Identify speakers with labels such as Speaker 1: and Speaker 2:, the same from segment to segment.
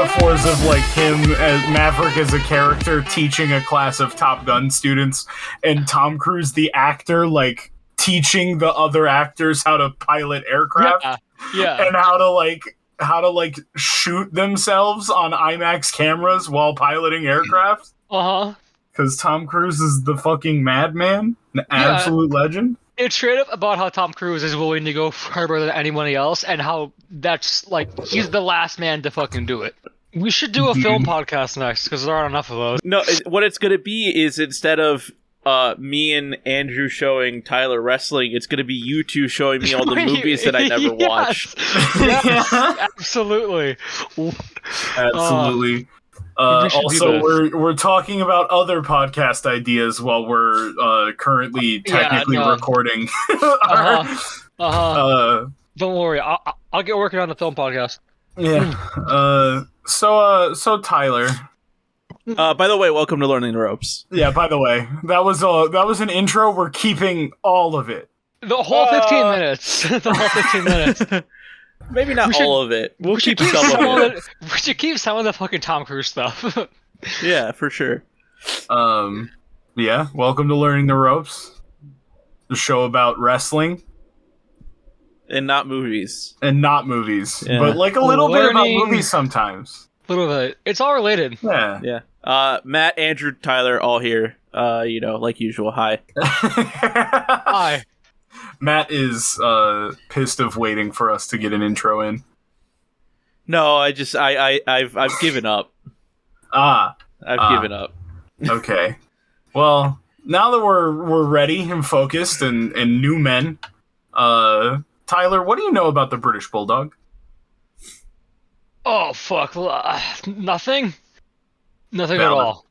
Speaker 1: metaphors of like him as Maverick as a character teaching a class of Top Gun students, and Tom Cruise the actor like teaching the other actors how to pilot aircraft, and how to shoot themselves on IMAX cameras while piloting aircraft. Because Tom Cruise is the fucking madman, an absolute legend.
Speaker 2: It's straight up about how Tom Cruise is willing to go further than anybody else, and how that's like he's the last man to fucking do it. We should do a film podcast next because there aren't enough of those.
Speaker 3: No, what it's gonna be is instead of me and Andrew showing Tyler wrestling, it's gonna be you two showing me all the movies that I never watched.
Speaker 2: Yes, absolutely.
Speaker 1: Absolutely. Also, we're talking about other podcast ideas while we're currently technically recording.
Speaker 2: Don't worry, I'll get working on the film podcast.
Speaker 1: Yeah. So Tyler.
Speaker 3: By the way, welcome to Learning the Ropes.
Speaker 1: Yeah. By the way, that was an intro. We're keeping all of it.
Speaker 2: The whole 15 minutes. The whole 15 minutes.
Speaker 3: Maybe not all of it. We'll keep some of it.
Speaker 2: We should keep some of the fucking Tom Cruise stuff.
Speaker 3: Yeah, for sure.
Speaker 1: Yeah. Welcome to Learning the Ropes, the show about wrestling
Speaker 3: and not movies.
Speaker 1: Yeah. But like a little bit about movies sometimes.
Speaker 2: A little bit. It's all related.
Speaker 1: Yeah.
Speaker 3: Matt, Andrew, Tyler, all here. Like usual. Hi.
Speaker 2: Hi.
Speaker 1: Matt is pissed of waiting for us to get an intro in.
Speaker 3: No, I've given up. I've given up.
Speaker 1: Okay. Well, now that we're ready and focused and new men, Tyler, what do you know about the British Bulldog?
Speaker 2: Oh fuck! Nothing. Nothing at all.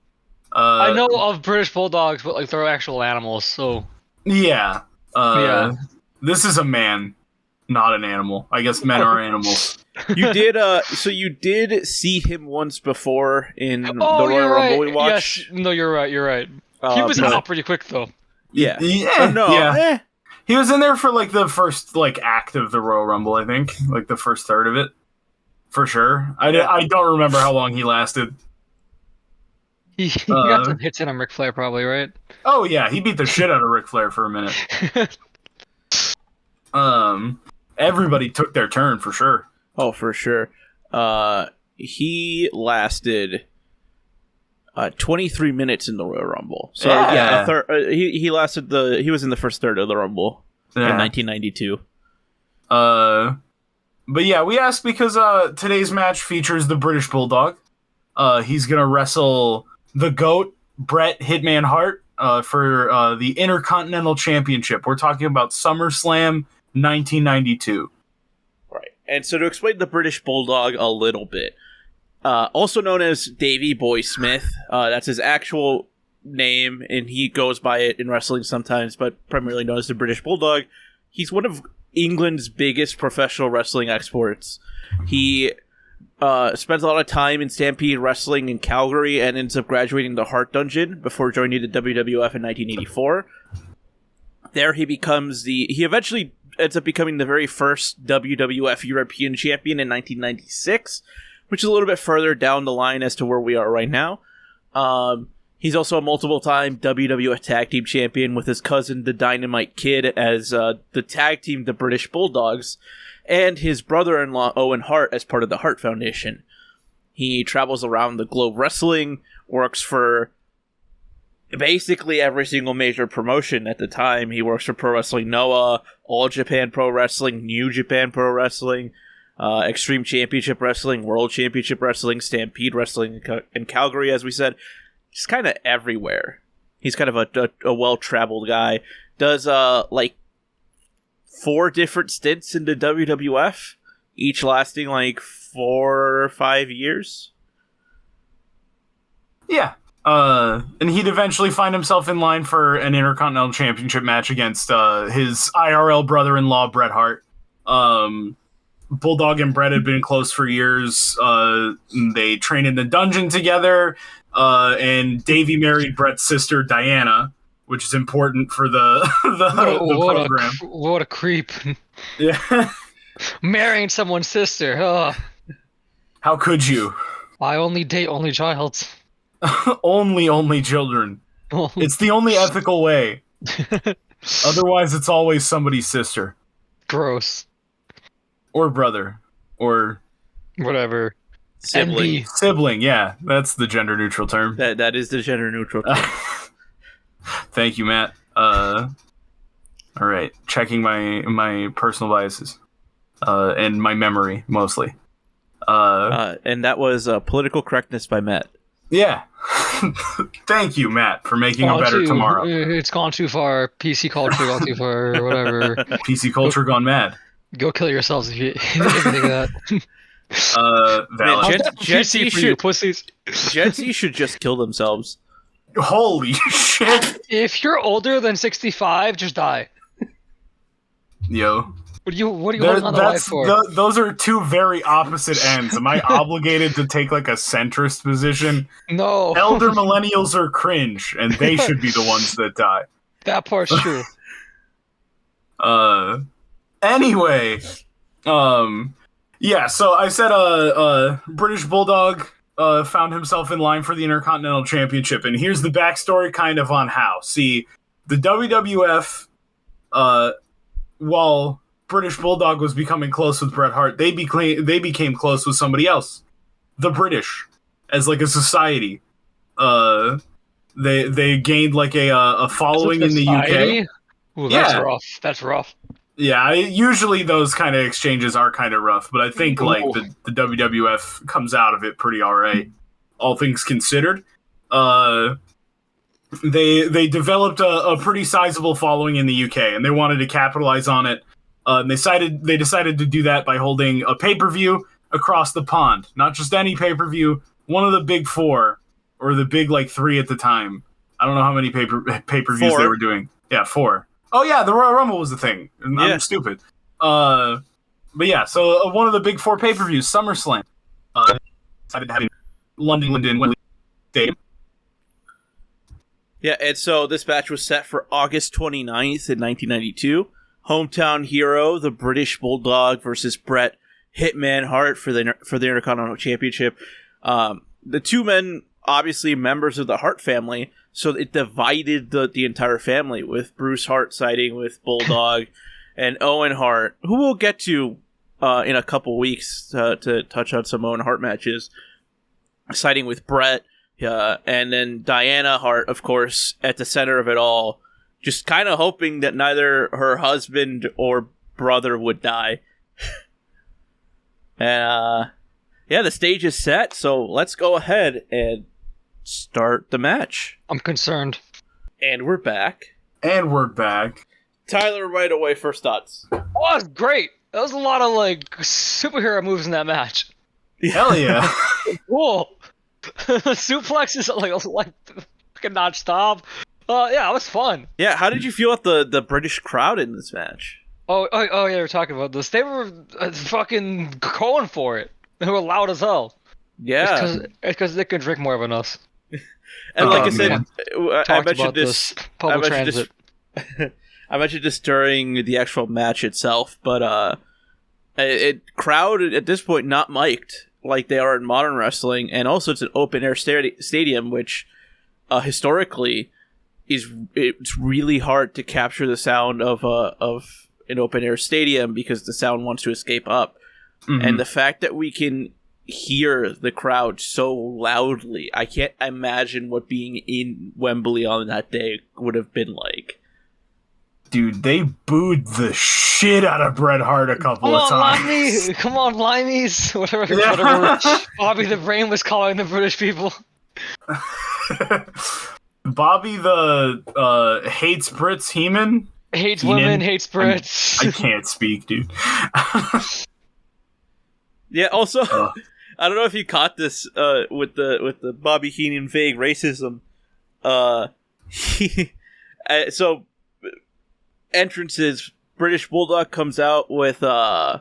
Speaker 2: I know of British Bulldogs, but like they're actual animals, so.
Speaker 1: Yeah. This is a man, not an animal. I guess men are animals.
Speaker 3: You did you did see him once before in the Royal Rumble we watched?
Speaker 2: Yes. No, you're right. He was out pretty quick though.
Speaker 3: Yeah.
Speaker 1: Yeah. He was in there for like the first act of the Royal Rumble, I think. Like the first third of it. For sure. I don't remember how long he lasted.
Speaker 2: He got some hits in on Ric Flair probably, right?
Speaker 1: Oh yeah, he beat the shit out of Ric Flair for a minute. Everybody took their turn for sure.
Speaker 3: Oh, for sure. He lasted 23 minutes in the Royal Rumble. So he lasted he was in the first third of the Rumble in 1992.
Speaker 1: But yeah, we asked because today's match features the British Bulldog. He's gonna wrestle the GOAT, Bret Hitman Hart, for the Intercontinental Championship. We're talking about SummerSlam 1992.
Speaker 3: Right. And so to explain the British Bulldog a little bit, also known as Davey Boy Smith, that's his actual name, and he goes by it in wrestling sometimes, but primarily known as the British Bulldog. He's one of England's biggest professional wrestling exports. He spends a lot of time in Stampede Wrestling in Calgary and ends up graduating the Hart Dungeon before joining the WWF in 1984. There he eventually ends up becoming the very first WWF European champion in 1996, which is a little bit further down the line as to where we are right now. He's also a multiple-time WWF Tag Team Champion with his cousin, the Dynamite Kid, as the tag team, the British Bulldogs, and his brother-in-law, Owen Hart, as part of the Hart Foundation. He travels around the globe wrestling, works for basically every single major promotion at the time. He works for Pro Wrestling Noah, All Japan Pro Wrestling, New Japan Pro Wrestling, Extreme Championship Wrestling, World Championship Wrestling, Stampede Wrestling in Calgary, as we said. He's kind of everywhere. He's kind of a well-traveled guy. Does, 4 different stints in the WWF, each lasting, 4 or 5 years.
Speaker 1: Yeah. And he'd eventually find himself in line for an Intercontinental Championship match against his IRL brother-in-law, Bret Hart. Bulldog and Bret had been close for years. They trained in the dungeon together, and Davey married Bret's sister, Diana, which is important for the program.
Speaker 2: What a creep.
Speaker 1: Yeah.
Speaker 2: Marrying someone's sister. Oh.
Speaker 1: How could you?
Speaker 2: I only date only child.
Speaker 1: only children. It's the only ethical way. Otherwise, it's always somebody's sister.
Speaker 2: Gross.
Speaker 1: Or brother. Or...
Speaker 2: Whatever.
Speaker 3: Sibling.
Speaker 1: Sibling, yeah. That's the gender-neutral term.
Speaker 3: That is the gender-neutral term.
Speaker 1: Thank you, Matt. Alright. Checking my personal biases. And my memory, mostly.
Speaker 3: And that was political correctness by Matt.
Speaker 1: Yeah. Thank you, Matt, for making a better tomorrow.
Speaker 2: It's gone too far. PC culture gone too far, or whatever.
Speaker 1: PC culture gone mad.
Speaker 2: Go kill yourselves if you think of that.
Speaker 1: Valid.
Speaker 3: Gen Z should,
Speaker 2: pussies.
Speaker 3: Gen Z should just kill themselves.
Speaker 1: Holy shit.
Speaker 2: If you're older than 65, just die.
Speaker 1: Yo.
Speaker 2: What are you holding on to life for?
Speaker 1: Those are two very opposite ends. Am I obligated to take like a centrist position?
Speaker 2: No.
Speaker 1: Elder millennials are cringe, and they should be the ones that die.
Speaker 2: That part's true.
Speaker 1: Anyway, yeah. So I said, British Bulldog found himself in line for the Intercontinental Championship, and here's the backstory, kind of on how. See, the WWF, while British Bulldog was becoming close with Bret Hart, they became close with somebody else, the British, as like a society. They gained like a following in the UK.
Speaker 2: Ooh, that's rough. That's rough.
Speaker 1: Yeah, usually those kind of exchanges are kind of rough, but I think like the WWF comes out of it pretty alright, all things considered. They developed a pretty sizable following in the UK, and they wanted to capitalize on it. They decided to do that by holding a pay-per-view across the pond. Not just any pay-per-view, one of the big four, or the big like three at the time. I don't know how many pay-per-views they were doing. Yeah, 4. Oh yeah, the Royal Rumble was the thing. I'm stupid. But yeah, so one of the big 4 pay-per-views, SummerSlam, decided to have in London, Wembley Stadium.
Speaker 3: Yeah, and so this match was set for August 29th in 1992. Hometown hero, the British Bulldog versus Bret Hitman Hart for the Intercontinental Championship. The two men, obviously members of the Hart family, so it divided the entire family, with Bruce Hart siding with Bulldog and Owen Hart, who we'll get to in a couple weeks to touch on some Owen Hart matches, siding with Bret, and then Diana Hart, of course, at the center of it all, just kind of hoping that neither her husband or brother would die. And yeah, the stage is set, so let's go ahead and start the match.
Speaker 2: I'm concerned.
Speaker 3: And we're back. Tyler, right away, first thoughts.
Speaker 2: Oh, that was great. That was a lot of like superhero moves in that match.
Speaker 1: Hell yeah.
Speaker 2: Cool. Suplexes like not stop. Yeah, it was fun.
Speaker 3: Yeah, how did you feel about the British crowd in this match?
Speaker 2: Oh yeah, we were talking about this. They were fucking going for it. They were loud as hell.
Speaker 3: Yeah.
Speaker 2: It's because they could drink more than us.
Speaker 3: And like I said, I mentioned
Speaker 2: this public transit.
Speaker 3: I mentioned this during the actual match itself, but crowd at this point not mic'd like they are in modern wrestling, and also it's an open air stadium, which historically it's really hard to capture the sound of an open air stadium because the sound wants to escape up, and the fact that we can hear the crowd so loudly, I can't imagine what being in Wembley on that day would have been like.
Speaker 1: Dude, they booed the shit out of Bret Hart a couple of times.
Speaker 2: Come on, limeys! Whatever Bobby the Brain was calling the British people.
Speaker 1: Bobby the hates Brits Heenan?
Speaker 2: Hates women, hates Brits.
Speaker 1: I can't speak, dude.
Speaker 3: Yeah, also, I don't know if you caught this with the Bobby Heenan vague racism. So entrances, British Bulldog comes out with hold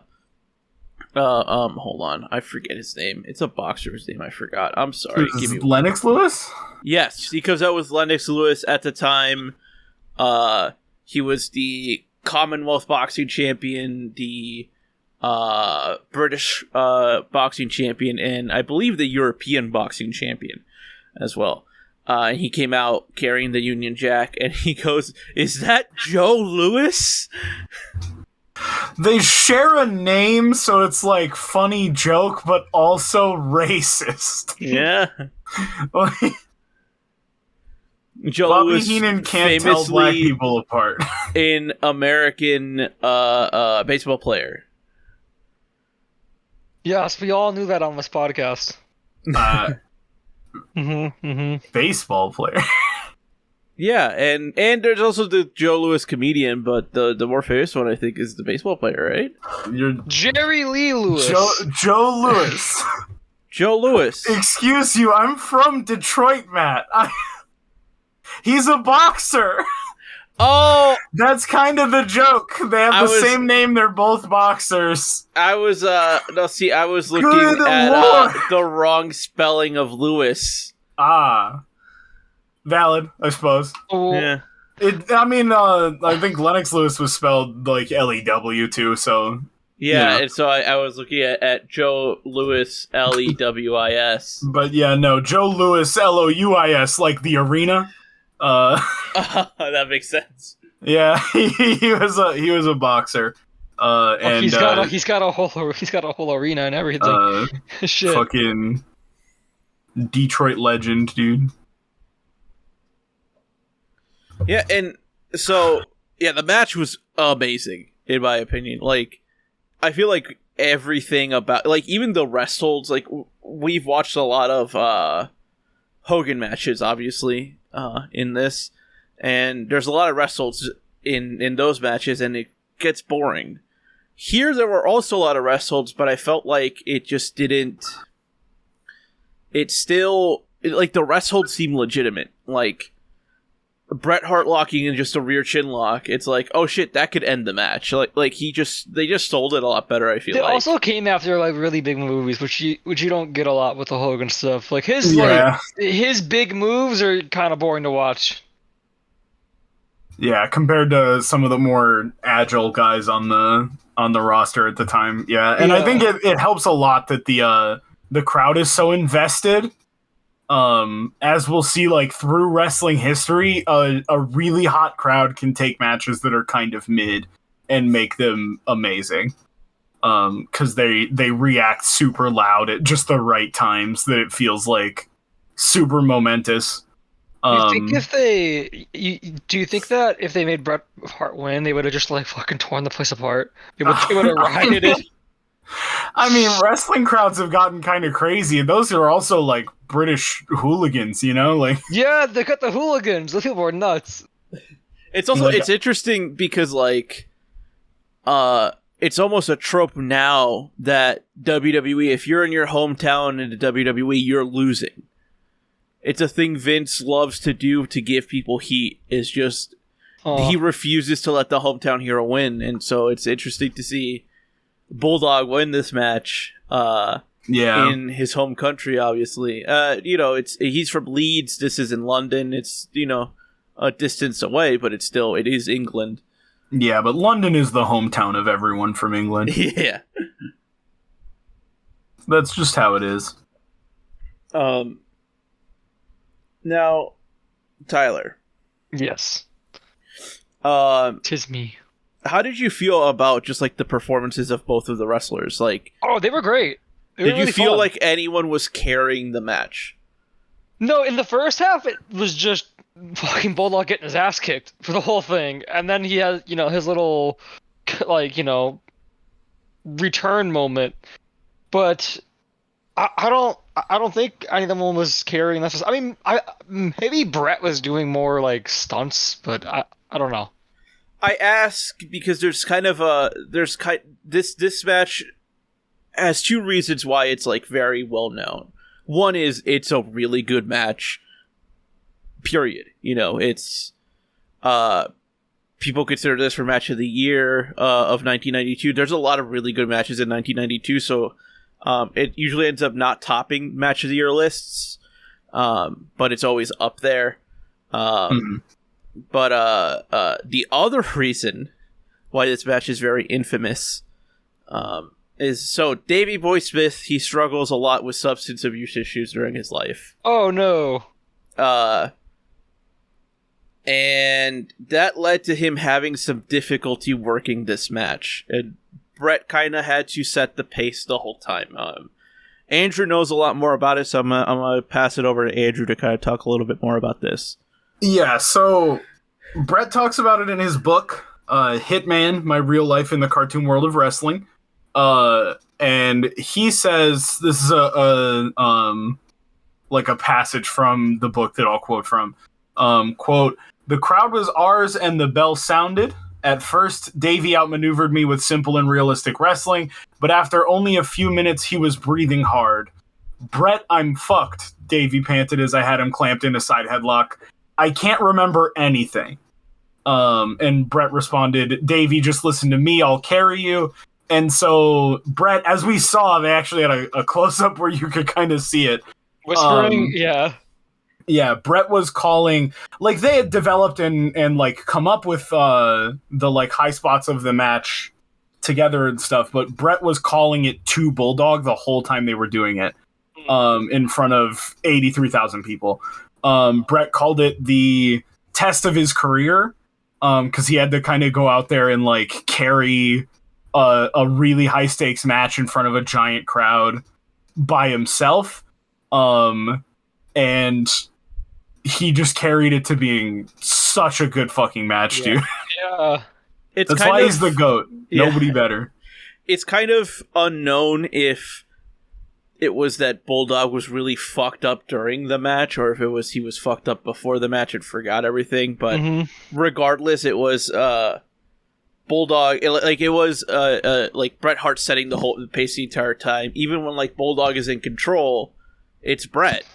Speaker 3: on, I forget his name. It's a boxer's name, I forgot. I'm sorry.
Speaker 1: Lennox Lewis?
Speaker 3: Yes, he comes out with Lennox Lewis at the time. He was the Commonwealth boxing champion, the British boxing champion, and I believe the European boxing champion as well. And he came out carrying the Union Jack, and he goes, "Is that Joe Louis?"
Speaker 1: They share a name, so it's like funny joke, but also racist.
Speaker 3: Yeah. Joe
Speaker 1: Bobby
Speaker 3: Louis
Speaker 1: Heenan can't tell black
Speaker 3: famously
Speaker 1: people apart.
Speaker 3: an American baseball player.
Speaker 2: Yes, we all knew that on this podcast.
Speaker 1: Baseball player.
Speaker 3: Yeah, and there's also the Joe Louis comedian, but the more famous one, I think, is the baseball player, right?
Speaker 1: You're
Speaker 2: Jerry Lee Lewis.
Speaker 1: Joe Louis.
Speaker 3: Joe Louis.
Speaker 1: Excuse you, I'm from Detroit, Matt. He's a boxer.
Speaker 3: Oh!
Speaker 1: That's kind of the joke. They have the same name, they're both boxers.
Speaker 3: I was, I was looking
Speaker 1: Good
Speaker 3: at
Speaker 1: Lord.
Speaker 3: the wrong spelling of Lewis.
Speaker 1: Ah. Valid, I suppose.
Speaker 2: Oh,
Speaker 3: Yeah.
Speaker 1: I think Lennox Lewis was spelled like Lew too, so...
Speaker 3: Yeah, and so I was looking at Joe Louis, Lewis.
Speaker 1: But yeah, no, Joe Louis, Louis, like the arena.
Speaker 3: That makes sense.
Speaker 1: Yeah, he was a boxer. And
Speaker 2: he's got a whole arena and everything. Shit.
Speaker 1: Fucking Detroit legend, dude.
Speaker 3: Yeah, and so the match was amazing in my opinion. Like, I feel like everything about, like, even the rest holds. Like, we've watched a lot of Hogan matches, obviously, in this, and there's a lot of rest holds in those matches, and it gets boring. Here, there were also a lot of rest holds, but I felt like it just didn't. Like, the rest holds seemed legitimate. Like, Bret Hart locking in just a rear chin lock, it's like, oh shit, that could end the match. Like they just sold it a lot better, I feel like.
Speaker 2: They also came after like really big movies, which you don't get a lot with the Hogan stuff. Like his big moves are kind of boring to watch.
Speaker 1: Yeah, compared to some of the more agile guys on the roster at the time. Yeah, and I think it helps a lot that the crowd is so invested. As we'll see, like, through wrestling history, a really hot crowd can take matches that are kind of mid and make them amazing. Because they react super loud at just the right times that it feels like super momentous.
Speaker 2: Do you think that if they made Bret Hart win, they would have just like fucking torn the place apart? They would have rioted.
Speaker 1: I mean, wrestling crowds have gotten kind of crazy, and those are also like British hooligans, you know? Like,
Speaker 2: yeah, they got the hooligans. Those people are nuts.
Speaker 3: It's also it's interesting because like, it's almost a trope now that WWE, if you're in your hometown in the WWE, you're losing. It's a thing Vince loves to do to give people heat. Is just he refuses to let the hometown hero win, and so it's interesting to see Bulldog win this match. In his home country, obviously. He's from Leeds. This is in London. It's a distance away, but it is England.
Speaker 1: Yeah, but London is the hometown of everyone from England.
Speaker 3: Yeah,
Speaker 1: that's just how it is.
Speaker 3: Now, Tyler.
Speaker 2: Yes. 'Tis me.
Speaker 3: How did you feel about just like the performances of both of the wrestlers? Like,
Speaker 2: they were great.
Speaker 3: Did you feel like anyone was carrying the match?
Speaker 2: No, in the first half, it was just fucking Bulldog getting his ass kicked for the whole thing, and then he has, his little, return moment. But I don't think any of them was carrying that. I mean, maybe Bret was doing more like stunts, but I don't know.
Speaker 3: I ask because this match has two reasons why it's like very well known. One is it's a really good match. Period. It's people consider this for match of the year of 1992. There's a lot of really good matches in 1992, so it usually ends up not topping match of the year lists, but it's always up there. But the other reason why this match is very infamous is so Davey Boy Smith. He struggles a lot with substance abuse issues during his life.
Speaker 2: Oh no.
Speaker 3: And that led to him having some difficulty working this match. And Bret kind of had to set the pace the whole time. Andrew knows a lot more about it, so I'm gonna pass it over to Andrew to kind of talk a little bit more about this.
Speaker 1: Yeah, so Bret talks about it in his book, Hitman, My Real Life in the Cartoon World of Wrestling. And he says, this is a passage from the book that I'll quote from. Quote, "The crowd was ours and the bell sounded. At first, Davey outmaneuvered me with simple and realistic wrestling, but after only a few minutes, he was breathing hard. Bret, I'm fucked," Davey panted as I had him clamped in a side headlock. "I can't remember anything." And Bret responded, "Davey, just listen to me, I'll carry you." And so Bret, as we saw, they actually had a close-up where you could kind of see it.
Speaker 2: Whispering, yeah.
Speaker 1: Yeah, Bret was calling, like, they had developed and like come up with the like high spots of the match together and stuff, but Bret was calling it to Bulldog the whole time they were doing it, in front of 83,000 people. Bret called it the test of his career, because he had to kind of go out there and like carry a really high stakes match in front of a giant crowd by himself. And he just carried it to being such a good fucking match, dude.
Speaker 2: Yeah.
Speaker 1: That's why he's the GOAT. Yeah. Nobody better.
Speaker 3: It's kind of unknown if it was that Bulldog was really fucked up during the match, or if it was he was fucked up before the match and forgot everything. But regardless, it was Bulldog. It was Bret Hart setting the pace the entire time. Even when like Bulldog is in control, it's Bret.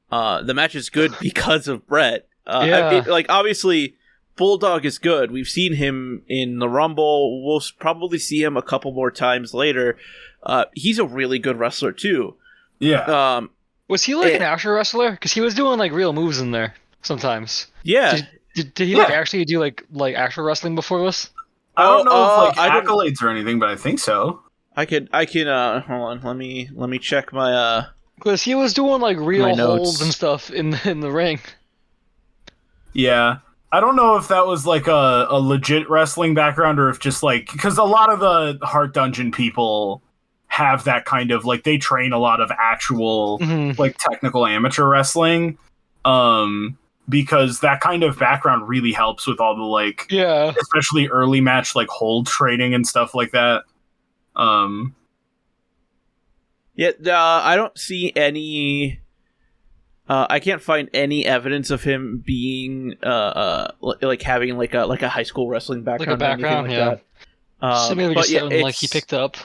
Speaker 3: The match is good because of Bret. Obviously, Bulldog is good. We've seen him in the Rumble. We'll probably see him a couple more times later. He's a really good wrestler too.
Speaker 1: Yeah.
Speaker 2: Was he like an actual wrestler? Because he was doing like real moves in there sometimes.
Speaker 3: Yeah.
Speaker 2: Did he like actually do like actual wrestling before this?
Speaker 1: I don't know if like accolades or anything, but I think so.
Speaker 3: I can hold on. Let me check my
Speaker 2: Because he was doing like real holds and stuff in the ring.
Speaker 1: Yeah. I don't know if that was like a legit wrestling background, or if just like, because a lot of the Hart Dungeon people have that kind of like, they train a lot of actual like technical amateur wrestling, because that kind of background really helps with all the like, especially early match like hold training and stuff like that.
Speaker 3: I don't see any. I can't find any evidence of him being like having like a high school wrestling background,
Speaker 2: like a background,
Speaker 3: or anything like that.
Speaker 2: Maybe just something like he picked up.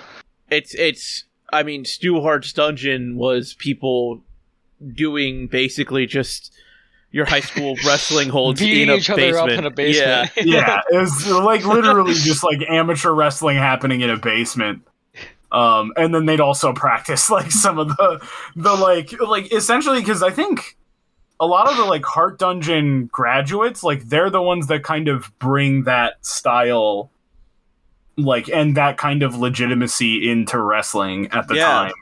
Speaker 3: It's. I mean, Stu Hart's Dungeon was people doing basically just your high school wrestling holds
Speaker 2: beating
Speaker 3: in a
Speaker 2: each
Speaker 3: basement.
Speaker 2: other up in a basement.
Speaker 1: Yeah, it was like literally just like amateur wrestling happening in a basement. And then they'd also practice like some of the like essentially, because I think a lot of the like Hart Dungeon graduates, like they're the ones that kind of bring that style like and that kind of legitimacy into wrestling at the time.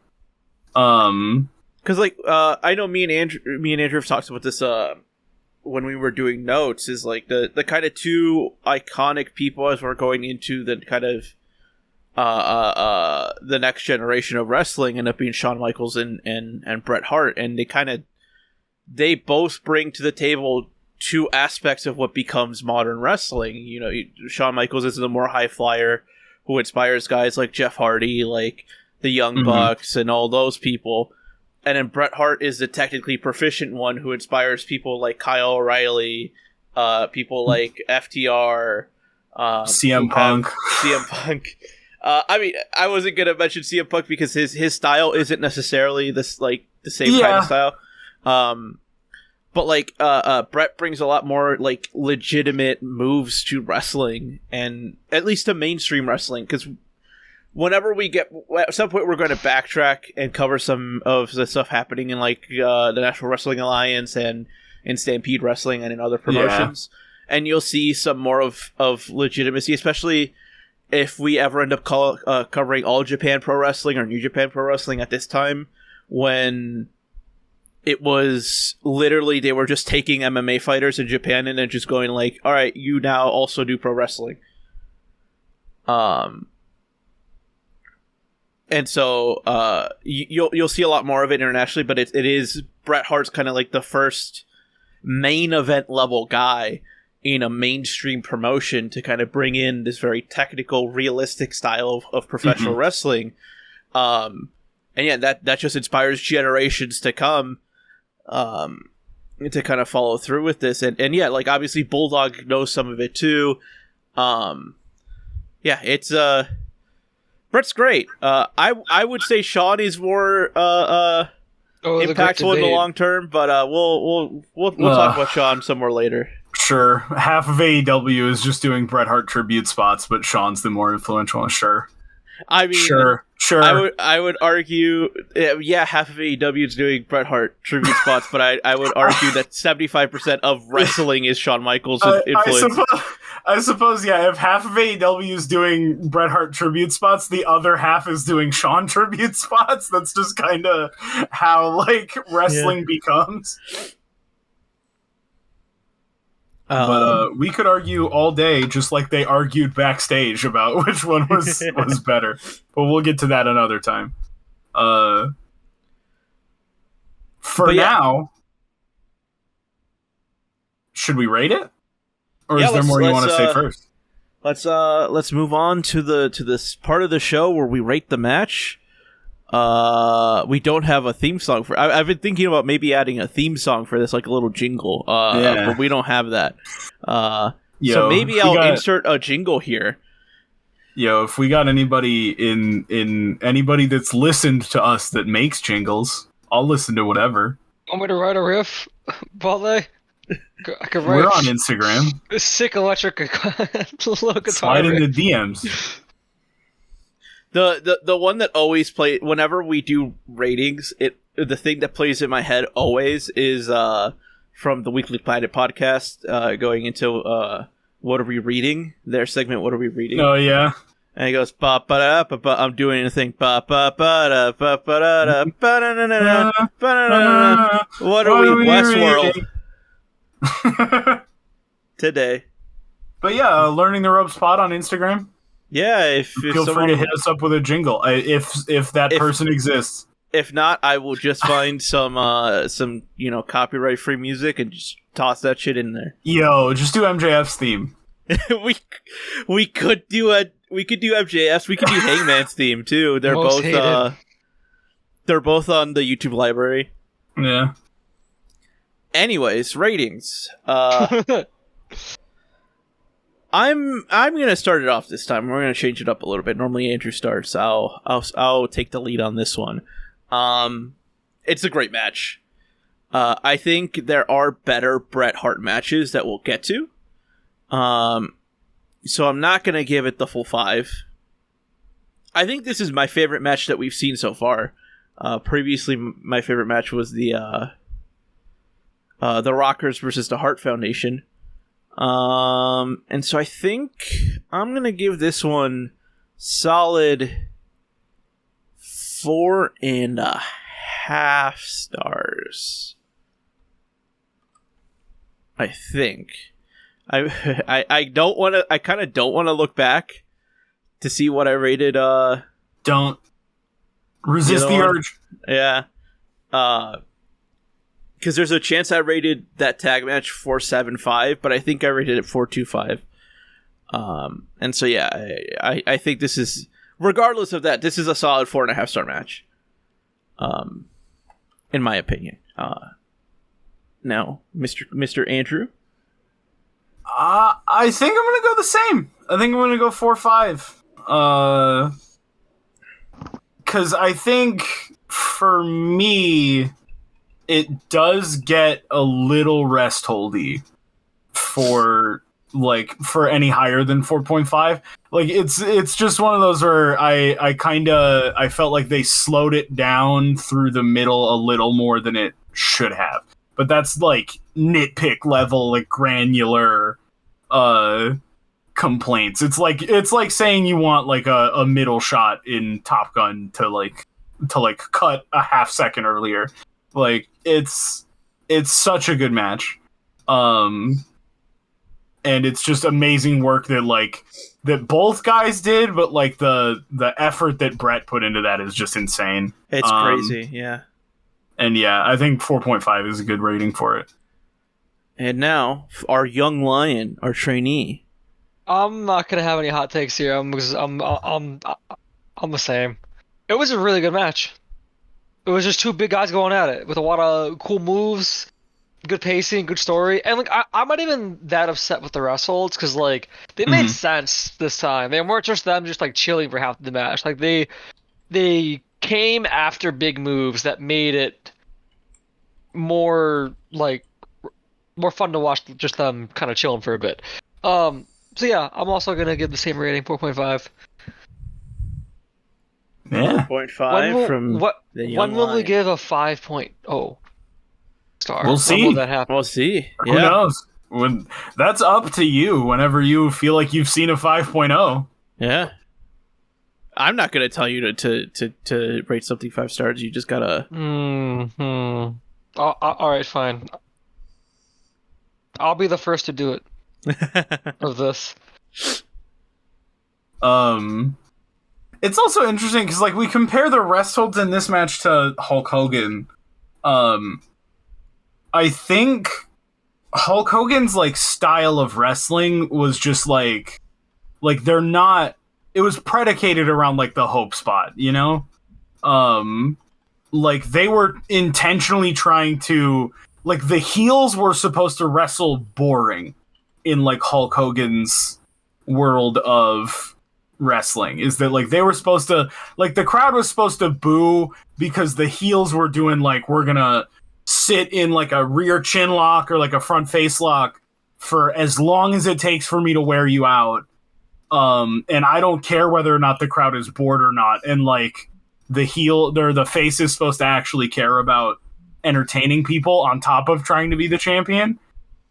Speaker 3: Because like I know me and Andrew have talked about this when we were doing notes, is like the kind of two iconic people as we're going into the kind of the next generation of wrestling end up being Shawn Michaels and Bret Hart, and they both bring to the table two aspects of what becomes modern wrestling. You know, Shawn Michaels is the more high flyer who inspires guys like Jeff Hardy, like the Young Bucks, and all those people. And then Bret Hart is the technically proficient one who inspires people like Kyle O'Reilly, people like FTR,
Speaker 1: CM Punk.
Speaker 3: I mean, I wasn't gonna mention CM Punk because his style isn't necessarily this like the same kind of style. But like Bret brings a lot more like legitimate moves to wrestling, and at least to mainstream wrestling, because whenever we get at some point we're going to backtrack and cover some of the stuff happening in like the National Wrestling Alliance and in Stampede Wrestling and in other promotions, and you'll see some more of legitimacy, especially if we ever end up covering All Japan Pro Wrestling or New Japan Pro Wrestling at this time, when it was literally they were just taking MMA fighters in Japan and then just going like, all right, you now also do pro wrestling. And so you'll see a lot more of it internationally, but it is Bret Hart's kind of like the first main event level guy in a mainstream promotion to kind of bring in this very technical, realistic style of professional wrestling. And yeah, that just inspires generations to come to kind of follow through with this. And yeah, like obviously Bulldog knows some of it too. Yeah, it's Bret's great. I would say Sean is more impactful in the long term, but we'll talk about Sean somewhere later.
Speaker 1: Sure. Half of AEW is just doing Bret Hart tribute spots, but Sean's the more influential one. Sure.
Speaker 3: I mean,
Speaker 1: sure.
Speaker 3: I would argue, yeah, half of AEW is doing Bret Hart tribute spots, but I would argue that 75% of wrestling is Shawn Michaels' influence.
Speaker 1: I suppose, yeah, if half of AEW is doing Bret Hart tribute spots, the other half is doing Shawn tribute spots. That's just kind of how, like, wrestling becomes. But we could argue all day, just like they argued backstage about which one was better. But we'll get to that another time. Now, should we rate it, or is there more you want to say first?
Speaker 3: Let's move on to this part of the show where we rate the match. We don't have a theme song for. I've been thinking about maybe adding a theme song for this, like a little jingle. But we don't have that. So maybe I'll insert a jingle here.
Speaker 1: If we got anybody in anybody that's listened to us that makes jingles, I'll listen to whatever.
Speaker 2: Want me to write a riff, Ballet? I could write.
Speaker 1: We're on Instagram.
Speaker 2: A sick electric little guitar.
Speaker 1: Slide in the DMs.
Speaker 3: The one that always plays whenever we do ratings, the thing that plays in my head always is from the Weekly Planet podcast, going into what are we reading? Their segment, what are we reading?
Speaker 1: Oh yeah.
Speaker 3: And he goes ba ba da ba ba. I'm doing a thing ba ba ba da ba ba da da ba da na na na. What are we Westworld today?
Speaker 1: But yeah, learning the ropes pod on Instagram.
Speaker 3: Yeah, if
Speaker 1: feel free to hit us up with a jingle if that person exists.
Speaker 3: If not, I will just find some copyright free music and just toss that shit in there.
Speaker 1: Just do MJF's theme.
Speaker 3: we could do MJF's. We could do Hangman's theme too. They're both on the YouTube library.
Speaker 1: Yeah.
Speaker 3: Anyways, ratings. I'm gonna start it off this time. We're gonna change it up a little bit. Normally Andrew starts. I'll take the lead on this one. It's a great match. I think there are better Bret Hart matches that we'll get to. So I'm not gonna give it the full 5. I think this is my favorite match that we've seen so far. Previously, my favorite match was the Rockers versus the Hart Foundation. And so I think I'm gonna give this one solid 4.5 stars. I think. I don't want to. I kind of don't want to look back to see what I rated.
Speaker 1: Don't resist the urge.
Speaker 3: Yeah. Because there's a chance I rated that tag match 4.75, but I think I rated it 4.25. And so yeah, I think this is, regardless of that, this is a solid 4.5 star match. In my opinion. Now, Mr. Andrew.
Speaker 1: I think I'm gonna go the same. I think I'm gonna go 4.5. Because I think for me, it does get a little rest holdy for any higher than 4.5. Like it's just one of those where I felt like they slowed it down through the middle a little more than it should have. But that's like nitpick level, like granular complaints. It's like saying you want like a middle shot in Top Gun to cut a half second earlier. Like it's such a good match. And it's just amazing work that both guys did, but like the effort that Bret put into that is just insane.
Speaker 3: It's crazy, yeah.
Speaker 1: And yeah, I think 4.5 is a good rating for it.
Speaker 3: And now, our young lion, our trainee.
Speaker 2: I'm not gonna have any hot takes here. I'm the same. It was a really good match. It was just two big guys going at it with a lot of cool moves, good pacing, good story, and like I'm not even that upset with the wrestles because like they made sense this time. They weren't just them just like chilling for half the match. Like they came after big moves that made it more fun to watch. Just them kind of chilling for a bit. So yeah, I'm also gonna give the same rating, 4.5.
Speaker 1: Yeah.
Speaker 3: 4.5 from the young
Speaker 2: When will
Speaker 3: lion.
Speaker 2: we give a 5.0 star?
Speaker 1: We'll see.
Speaker 2: When will that happen?
Speaker 3: We'll see.
Speaker 1: Who knows? That's up to you whenever you feel like you've seen a 5.0.
Speaker 3: Yeah. I'm not gonna tell you to rate something 5 stars. You just gotta.
Speaker 2: All right, fine. I'll be the first to do it. Of this.
Speaker 1: It's also interesting because like we compare the rest holds in this match to Hulk Hogan. I think Hulk Hogan's like style of wrestling was just like they're not. It was predicated around like the hope spot, you know. Like they were intentionally trying to like the heels were supposed to wrestle boring in like Hulk Hogan's world of wrestling. Is that like they were supposed to like the crowd was supposed to boo because the heels were doing like we're gonna sit in like a rear chin lock or like a front face lock for as long as it takes for me to wear you out. And I don't care whether or not the crowd is bored or not. And like the face is supposed to actually care about entertaining people on top of trying to be the champion.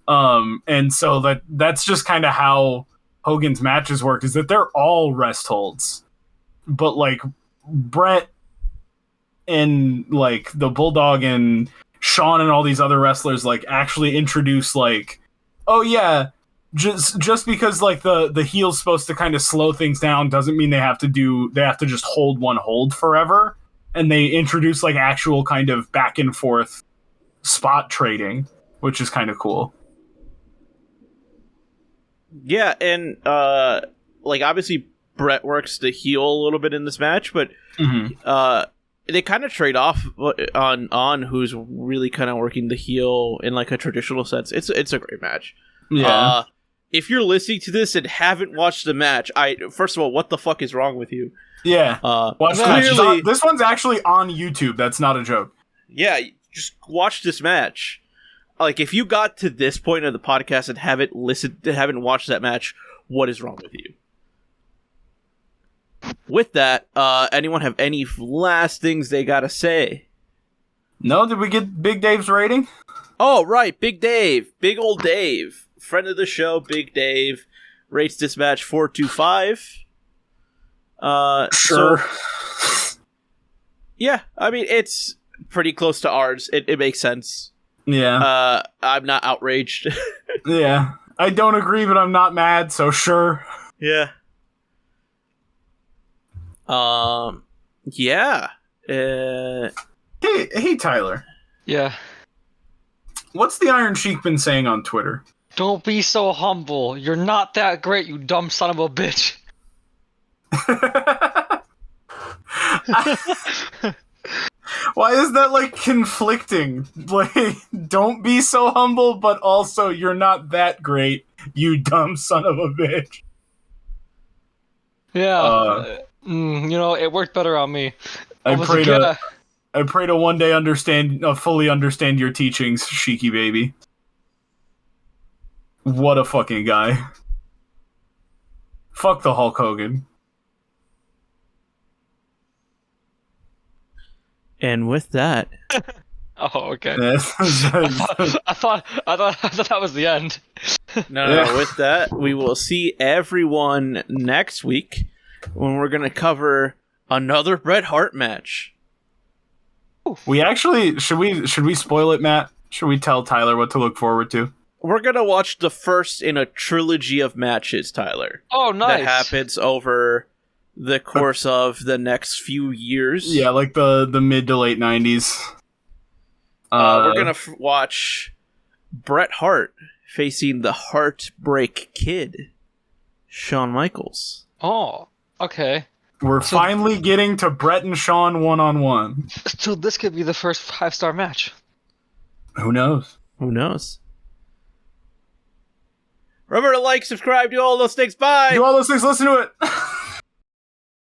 Speaker 1: And so that's just kind of how Hogan's matches work, is that they're all rest holds. But like Bret and like the Bulldog and Shawn and all these other wrestlers like actually introduce like, oh yeah, just because like the heel's supposed to kind of slow things down doesn't mean they have to just hold one hold forever. And they introduce like actual kind of back and forth spot trading, which is kind of cool.
Speaker 3: Yeah, and like obviously Bret works the heel a little bit in this match, but they kind of trade off on who's really kind of working the heel in like a traditional sense. It's a great match.
Speaker 1: Yeah.
Speaker 3: If you're listening to this and haven't watched the match, first of all, what the fuck is wrong with you?
Speaker 1: Yeah. Watch
Speaker 3: clearly,
Speaker 1: this one's actually on YouTube. That's not a joke.
Speaker 3: Yeah, just watch this match. Like, if you got to this point of the podcast and haven't watched that match, what is wrong with you? With that, anyone have any last things they gotta say?
Speaker 1: No, did we get Big Dave's rating?
Speaker 3: Oh, right, Big Dave. Big old Dave. Friend of the show, Big Dave, rates this match 4.25.
Speaker 1: Sure.
Speaker 3: So, yeah, I mean, it's pretty close to ours. It makes sense.
Speaker 1: Yeah.
Speaker 3: I'm not outraged.
Speaker 1: Yeah. I don't agree, but I'm not mad, so sure.
Speaker 3: Yeah. Yeah.
Speaker 1: Hey, Tyler.
Speaker 2: Yeah.
Speaker 1: What's the Iron Sheik been saying on Twitter?
Speaker 2: Don't be so humble. You're not that great, you dumb son of a bitch.
Speaker 1: Why is that like conflicting? Like, don't be so humble, but also you're not that great, you dumb son of a bitch.
Speaker 2: Yeah. You know, it worked better on me.
Speaker 1: I pray to one day fully understand your teachings, Sheiky baby. What a fucking guy. Fuck the Hulk Hogan.
Speaker 3: And with that,
Speaker 2: Oh, okay.
Speaker 1: I
Speaker 2: I thought that was the end.
Speaker 3: No, with that, we will see everyone next week when we're going to cover another Bret Hart match.
Speaker 1: We actually should we spoil it, Matt? Should we tell Tyler what to look forward to?
Speaker 3: We're going to watch the first in a trilogy of matches, Tyler.
Speaker 2: Oh, nice.
Speaker 3: That happens over the course of the next few years.
Speaker 1: Yeah, like the mid to late 90s.
Speaker 3: We're going to watch Bret Hart facing the Heartbreak Kid, Shawn Michaels.
Speaker 2: Oh, okay.
Speaker 1: We're finally getting to Bret and Shawn one-on-one.
Speaker 2: So this could be the first 5-star match.
Speaker 1: Who knows?
Speaker 3: Who knows? Remember to like, subscribe, do all those things. Bye!
Speaker 1: Do all those things, listen to it!